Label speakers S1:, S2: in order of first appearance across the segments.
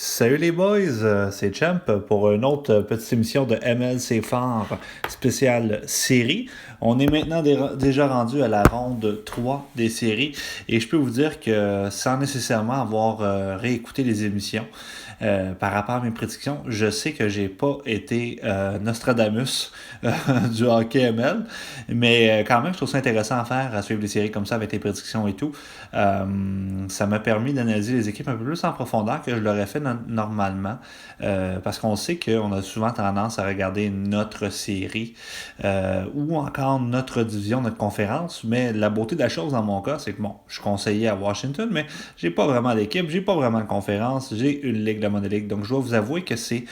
S1: Salut les boys, c'est Champ pour une autre petite émission de MLC Phare spéciale série. On est maintenant déjà rendu à la ronde 3 des séries et je peux vous dire que sans nécessairement avoir réécouté les émissions, par rapport à mes prédictions, je sais que j'ai pas été Nostradamus du hockey ML, mais quand même, je trouve ça intéressant à faire, à suivre des séries comme ça avec les prédictions et tout. Ça m'a permis d'analyser les équipes un peu plus en profondeur que je l'aurais fait normalement, parce qu'on sait qu'on a souvent tendance à regarder notre série ou encore notre division, notre conférence, mais la beauté de la chose dans mon cas, c'est que bon, je conseillais à Washington, mais j'ai pas vraiment d'équipe, j'ai pas vraiment de conférence, j'ai une ligue de monoligue. Donc je dois vous avouer que c'est,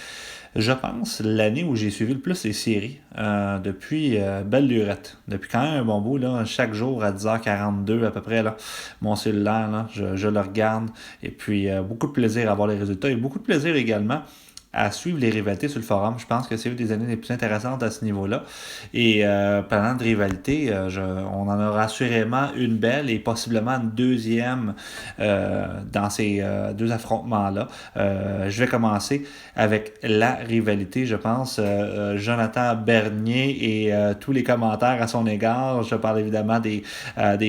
S1: je pense, l'année où j'ai suivi le plus les séries depuis belle lurette. Depuis quand même un bon bout, là, chaque jour à 10h42 à peu près, là, mon cellulaire, là, je le regarde. Et puis beaucoup de plaisir à voir les résultats et beaucoup de plaisir également à suivre les rivalités sur le forum. Je pense que c'est une des années les plus intéressantes à ce niveau-là. Et parlant de rivalité, on en aura assurément une belle et possiblement une deuxième dans ces deux affrontements-là. Je vais commencer avec la rivalité, je pense. Jonathan Bernier et tous les commentaires à son égard. Je parle évidemment des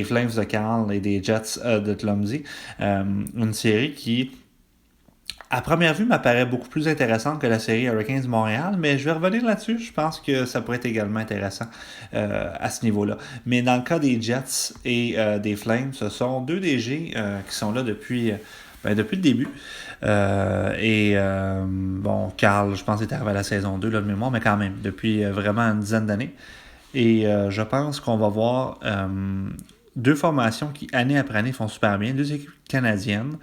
S1: Flames de Carl et des Jets de Clumsy. Une série qui à première vue, m'apparaît beaucoup plus intéressante que la série Hurricanes Montréal, mais je vais revenir là-dessus. Je pense que ça pourrait être également intéressant à ce niveau-là. Mais dans le cas des Jets et des Flames, ce sont deux DG qui sont là depuis le début. Bon, Carl, je pense, est arrivé à la saison 2 là, de mémoire, mais quand même, depuis vraiment une dizaine d'années. Et je pense qu'on va voir deux formations qui, année après année, font super bien. Deux équipes canadiennes.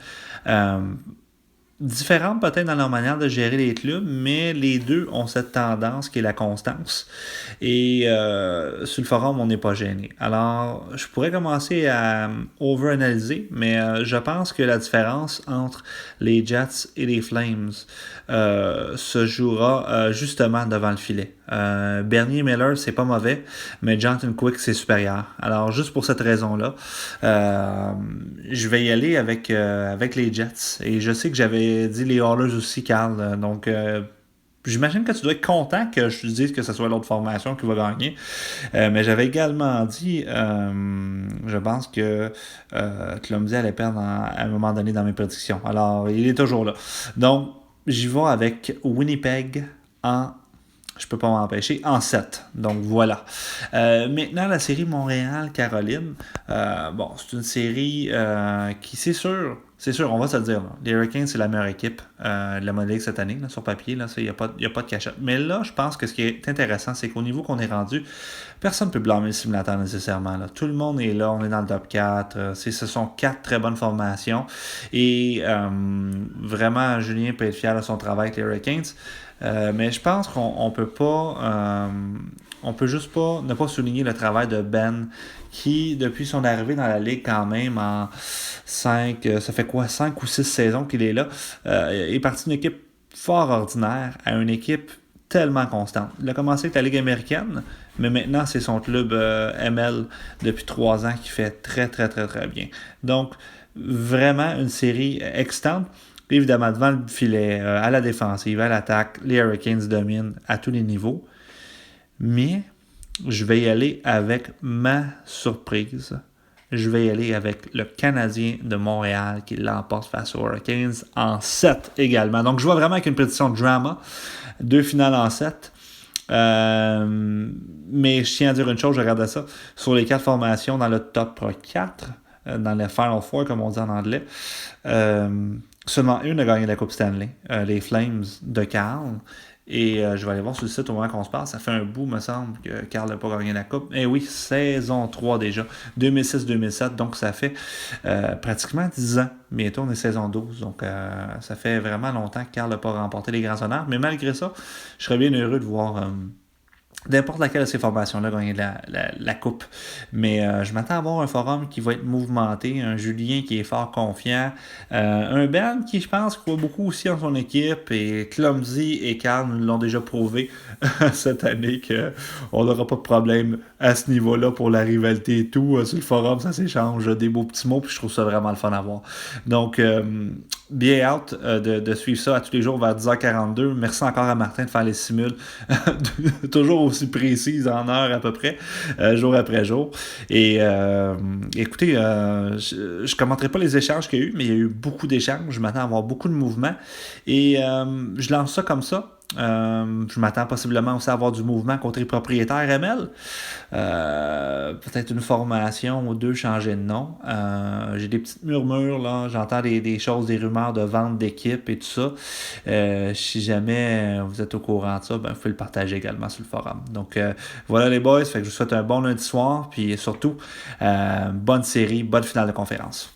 S1: Différentes peut-être dans leur manière de gérer les clubs, mais les deux ont cette tendance qui est la constance. Et sur le forum, on n'est pas gêné. Alors, je pourrais commencer à over-analyser, mais je pense que la différence entre les Jets et les Flames se jouera justement devant le filet. Bernier Miller, c'est pas mauvais, mais Jonathan Quick, c'est supérieur. Alors, juste pour cette raison-là, je vais y aller avec les Jets. Et je sais que j'avais dit les Oilers aussi, Carl. Donc, j'imagine que tu dois être content que je te dise que ce soit l'autre formation qui va gagner. Mais j'avais également dit, je pense que Clumsy allait perdre à un moment donné dans mes prédictions. Alors, il est toujours là. Donc, j'y vais avec Winnipeg en je peux pas m'empêcher, en 7. Donc voilà. Maintenant, la série Montréal-Caroline. Bon, c'est une série qui, c'est sûr, on va se le dire. Là. Les Hurricanes, c'est la meilleure équipe de la Ligue cette année, là, sur papier. Il n'y a pas de cachette. Mais là, je pense que ce qui est intéressant, c'est qu'au niveau qu'on est rendu, personne ne peut blâmer le simulateur nécessairement. Là. Tout le monde est là, on est dans le top 4. Ce sont 4 très bonnes formations. Et vraiment, Julien peut être fier de son travail avec les Hurricanes. Mais je pense qu'on peut pas, on peut juste pas ne pas souligner le travail de Ben qui, depuis son arrivée dans la ligue quand même en 5, ça fait quoi, 5 ou 6 saisons qu'il est là, est parti d'une équipe fort ordinaire à une équipe tellement constante. Il a commencé avec la Ligue américaine, mais maintenant c'est son club ML depuis 3 ans qui fait très très très très bien. Donc, vraiment une série excitante. Évidemment, devant le filet, à la défensive, à l'attaque, les Hurricanes dominent à tous les niveaux. Mais je vais y aller avec ma surprise. Je vais y aller avec le Canadien de Montréal qui l'emporte face aux Hurricanes en 7 également. Donc, je vois vraiment avec une prédiction de drama. 2 finales en 7. Mais je tiens à dire une chose, je regardais ça. Sur les 4 formations dans le top 4, dans le Final Four, comme on dit en anglais, seulement une a gagné la Coupe Stanley, les Flames de Carl. Et je vais aller voir sur le site au moment qu'on se passe. Ça fait un bout, me semble, que Carl n'a pas gagné la Coupe. Et oui, saison 3 déjà. 2006-2007. Donc, ça fait pratiquement 10 ans. Bientôt, on est saison 12. Donc, ça fait vraiment longtemps que Carl n'a pas remporté les grands honneurs. Mais malgré ça, je serais bien heureux de voir n'importe laquelle de ces formations-là gagner la coupe. Mais je m'attends à voir un forum qui va être mouvementé, un Julien qui est fort confiant, un Ben qui, je pense, croit beaucoup aussi en son équipe, et Clumsy et Carl nous l'ont déjà prouvé cette année qu'on n'aura pas de problème à ce niveau-là pour la rivalité et tout. Sur le forum, ça s'échange des beaux petits mots, puis je trouve ça vraiment le fun à voir. Donc, bien hâte de suivre ça à tous les jours vers 10h42. Merci encore à Martin de faire les simules toujours aussi précises en heure à peu près, jour après jour. Et écoutez, je ne commenterai pas les échanges qu'il y a eu, mais il y a eu beaucoup d'échanges. Je m'attends à avoir beaucoup de mouvements. Et je lance ça comme ça. Je m'attends possiblement aussi à avoir du mouvement contre les propriétaires ML. Peut-être une formation ou deux changer de nom. J'ai des petites murmures, là. J'entends des choses, des rumeurs de vente d'équipe et tout ça. Si jamais vous êtes au courant de ça, ben, vous pouvez le partager également sur le forum. Donc voilà les boys, fait que je vous souhaite un bon lundi soir, puis surtout bonne série, bonne finale de conférence.